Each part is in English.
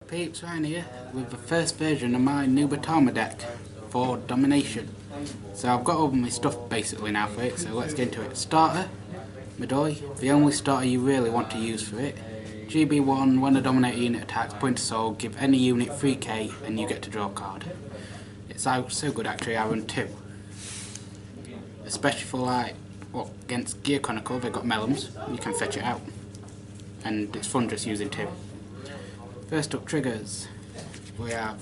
Peeps, Ryan here with the first version of my Nubatama deck for Domination. So I've got all my stuff basically now for it, so let's get into it. Starter, Midori, the only starter you really want to use for it. GB1, when a Dominator unit attacks, point to soul, give any unit 3k and you get to draw a card. It's so good actually, I run 2. Especially for against Gear Chronicle, they've got melons, you can fetch it out. And it's fun just using 2. First up, triggers. We have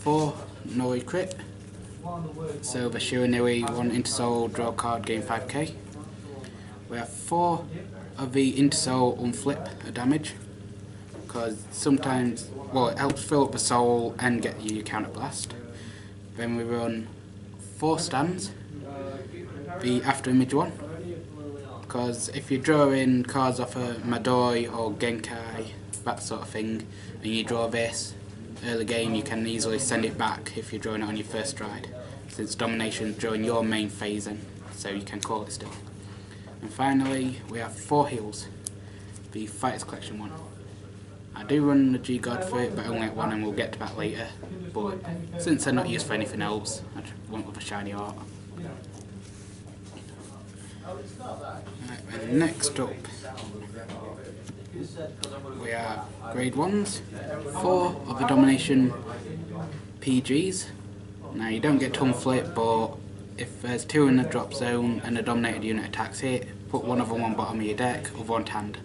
4 Nori crit. So the Shiranui, 1 Intersoul, draw a card, gain 5k. We have 4 of the Intersoul unflip a damage. Because sometimes, it helps fill up the soul and get you your counter blast. Then we run 4 stands. The after image one. Because if you're drawing cards off a Midori or Genkai, that sort of thing, and you draw this early game, you can easily send it back if you're drawing it on your first stride, since Domination's during your main phase in, so you can call it still. And finally, we have 4 heals, the Fighters Collection one. I do run the G-Guard for it, but only at 1, and we'll get to that later, but since they're not used for anything else, I just went with a shiny art. Right, next up, we have grade 1s, 4 of the Domination PGs. Now you don't get ton flip, but if there's 2 in the drop zone and a dominated unit attacks it, put one of them on bottom of your deck of one hand.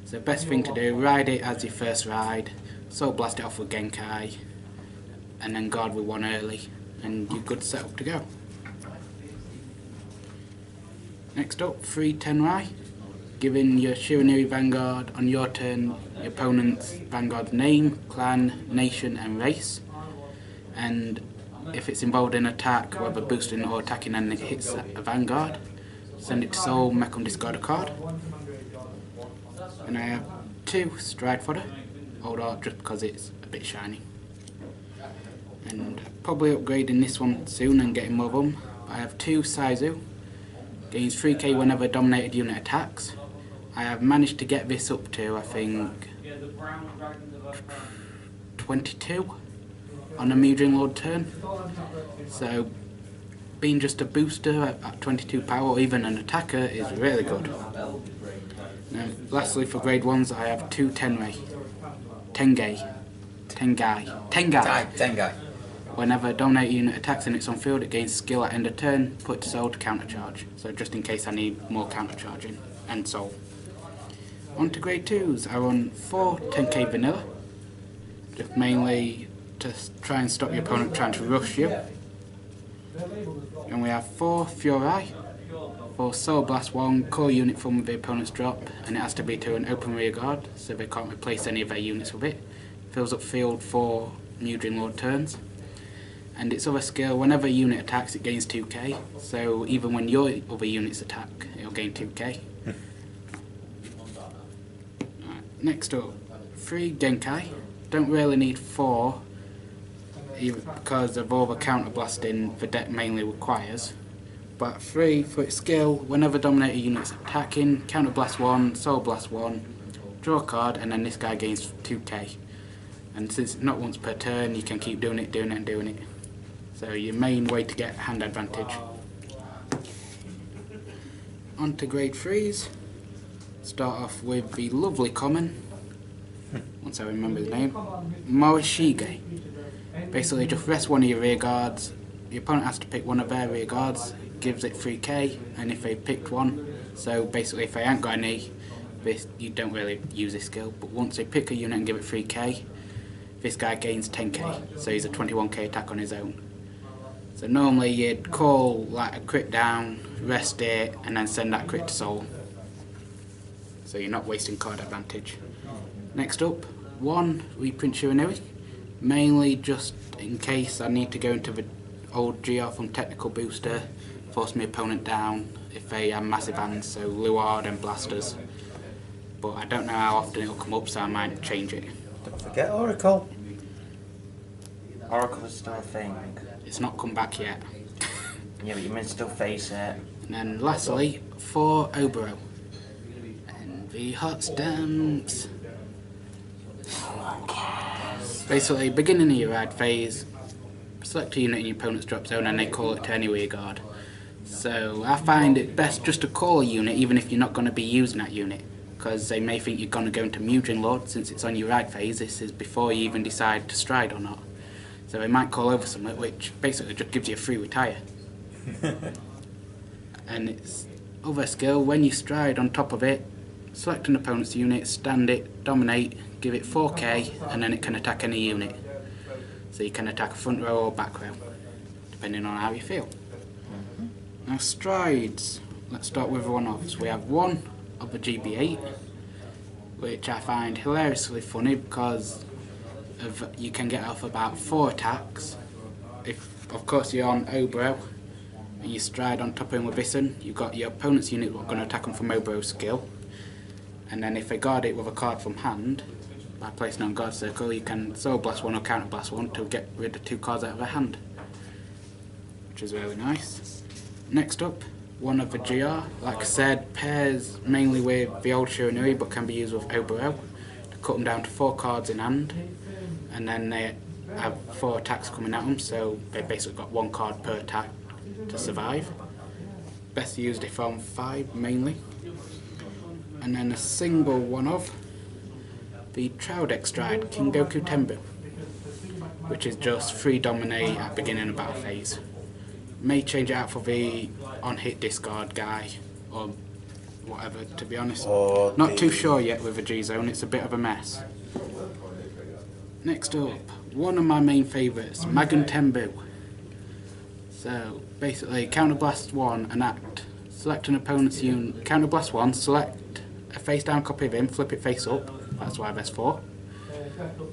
So best thing to do, ride it as your first ride, soul blast it off with Genkai, and then guard with 1 early, and you're good set up to go. Next up, 3 Tenrai. Giving your Shiranui Vanguard on your turn your opponent's Vanguard's name, clan, nation and race. And if it's involved in attack, whether boosting or attacking and it hits a Vanguard, send it to soul, make them discard a card. And I have 2 Stride Fodder, old art just because it's a bit shiny. And probably upgrading this one soon and getting more of them. I have 2 Saizu, gains 3k whenever a dominated unit attacks. I have managed to get this up to, I think, 22 on a Mudring Lord turn. So, being just a booster at 22 power or even an attacker is really good. Now, lastly for grade 1s, I have 2 Tenrai. Tengai. Whenever a dominated unit attacks and it's on field, it gains skill at end of turn, put to soul to countercharge. So just in case I need more countercharging and soul. On to grade 2s, I run 4 10k vanilla, just mainly to try and stop your opponent trying to rush you. And we have 4 Furai, for soul blast 1 core unit from the opponent's drop, and it has to be to an open rear guard, so they can't replace any of their units with it. Fills up field for Mudring Lord turns. And its other skill, whenever a unit attacks it gains 2k, so even when your other units attack, it'll gain 2k. Next up, 3 Genkai. Don't really need 4, because of all the counter blasting the deck mainly requires. But 3 for its skill, whenever dominator units attacking, counter blast 1, soul blast 1, draw a card, and then this guy gains 2k. And since it's not once per turn, you can keep doing it. So your main way to get hand advantage. On to grade 3s. Start off with the lovely common, once I remember the name, Morishige. Basically just rest one of your rear guards, the opponent has to pick one of their rear guards, gives it 3k, and if they picked one, so basically if they ain't got any, you don't really use this skill, but once they pick a unit and give it 3k, this guy gains 10k, so he's a 21k attack on his own. So normally you'd call like a crit down, rest it, and then send that crit to soul. So you're not wasting card advantage. Next up, 1 reprint Shiranui, mainly just in case I need to go into the old GR from Technical Booster, force my opponent down if they have massive hands, so Luard and Blasters. But I don't know how often it'll come up, so I might change it. Don't forget Oracle. Oracle is still a thing. It's not come back yet. Yeah, but you may still face it. And then lastly, 4 Obero. The hot stamps. Basically, beginning of your ride phase, select a unit in your opponent's drop zone and they call it to any rear guard. So I find it best just to call a unit even if you're not going to be using that unit, because they may think you're going to go into Mugin Lord since it's on your ride phase. This is before you even decide to stride or not. So they might call over something which basically just gives you a free retire. And it's other skill, when you stride on top of it, select an opponent's unit, stand it, dominate, give it 4k, and then it can attack any unit. So you can attack a front row or back row, depending on how you feel. Now strides, let's start with one-offs. We have one of the GB8, which I find hilariously funny because you can get off about 4 attacks. If, of course, you're on Obro, and you stride on top of him with Bison, you've got your opponent's unit that's going to attack him from Obro's skill. And then if they guard it with a card from hand, by placing it on guard circle, you can Soul Blast 1 or Counter Blast 1 to get rid of 2 cards out of their hand, which is really nice. Next up, one of the GR, like I said, pairs mainly with the old Shiranui but can be used with Oboro to cut them down to 4 cards in hand, and then they have 4 attacks coming at them, so they basically got 1 card per attack to survive. Best used if on 5 mainly. And then a single one of the Troudek Stride King Goku Tenbu, which is just 3 dominate at beginning of battle phase. May change it out for the on hit discard guy or whatever, to be honest. Not too sure yet with the G zone, it's a bit of a mess. Next up, one of my main favourites, Magun Tenbu. So basically, Counterblast 1 and act. Select an opponent's unit, Counterblast 1, select a face down copy of him, flip it face up, that's why there's 4.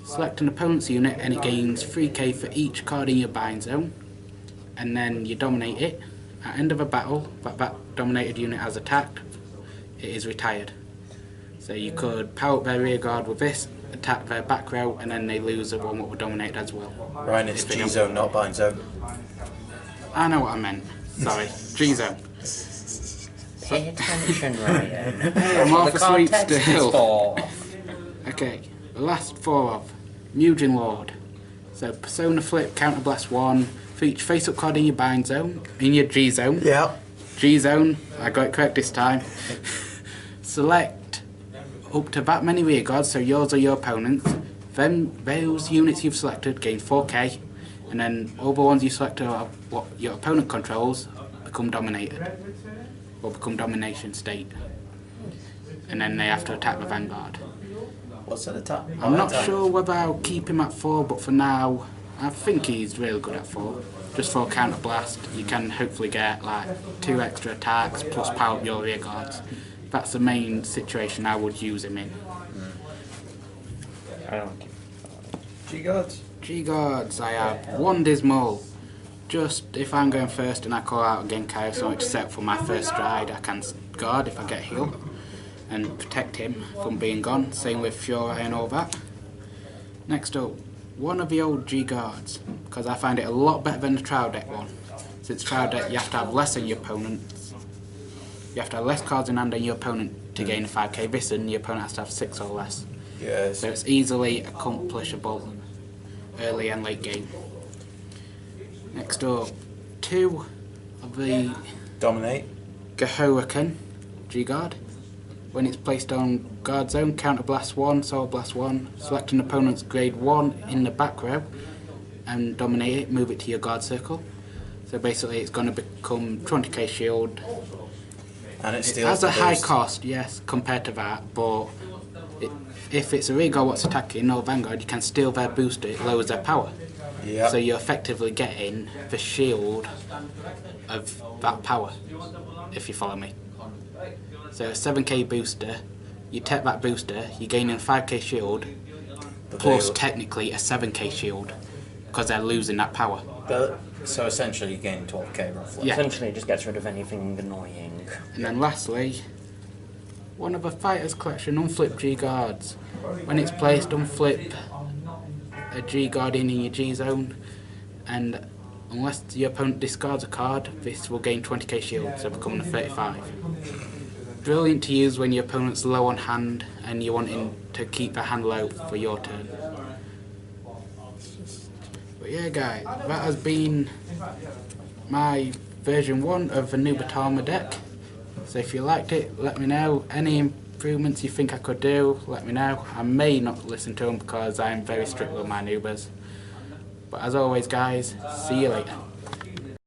Select an opponent's unit and it gains 3k for each card in your buying zone. And then you dominate it. At end of a battle, that dominated unit has attacked, it is retired. So you could power up their rear guard with this, attack their back row, and then they lose the one that were dominated as well. Ryan, it's G zone, not bind zone. I know what I meant. Sorry, G zone. Pay attention, Ryan. I'm half asleep still. For. Okay, the last 4 of Mugin Lord. So Persona Flip, Counterblast 1. For each face-up card in your bind zone, in your G zone. Yeah. G zone, I got it correct this time. Select up to that many rear guards, so yours or your opponent's. Then those units you've selected gain 4k, and then all the ones you select are what your opponent controls become dominated, or become domination state. And then they have to attack the Vanguard. What's that attack? I'm not sure whether I'll keep him at 4, but for now, I think he's really good at 4. Just for Counter Blast, you can hopefully get like 2 extra attacks plus power up your rear guards. That's the main situation I would use him in. I don't keep. G-guards? G-guards, I have 1 Dismal. Just if I'm going first and I call out a Genkai or something to set up for my first stride, I can guard if I get heal and protect him from being gone. Same with Fury and all that. Next up, one of the old G-guards, because I find it a lot better than the trial deck one. Since trial deck you have to have less than your opponent. You have to have less cards in hand than your opponent to gain a 5k. This and your opponent has to have 6 or less. Yes. So it's easily accomplishable early and late game. Next up, 2 of the Dominate. Gahorican G-guard. When it's placed on guard zone, Counter Blast 1, Soul Blast 1, select an opponent's grade 1 in the back row and dominate it, move it to your guard circle. So basically it's going to become 20k shield. And it has a high cost, yes, compared to that, but if it's a rear guard what's attacking or Vanguard, you can steal their booster, it lowers their power. Yep. So you're effectively getting the shield of that power, if you follow me. So a 7k booster, you take that booster, you're gaining a 5k shield, plus technically a 7k shield, because they're losing that power. So essentially you gain 12k roughly. Yeah. Essentially, it just gets rid of anything annoying. And then lastly, one of the Fighters Collection unflip G-guards. When it's placed, unflip a G-guard in your G-zone, and unless your opponent discards a card, this will gain 20k shield, so becoming a 35. Brilliant to use when your opponent's low on hand and you're wanting to keep their hand low for your turn. But yeah guys, that has been my version 1 of the Nubatama deck. So if you liked it, let me know. Any improvements you think I could do, let me know. I may not listen to them because I'm very strict with my Nubas. But as always guys, see you later.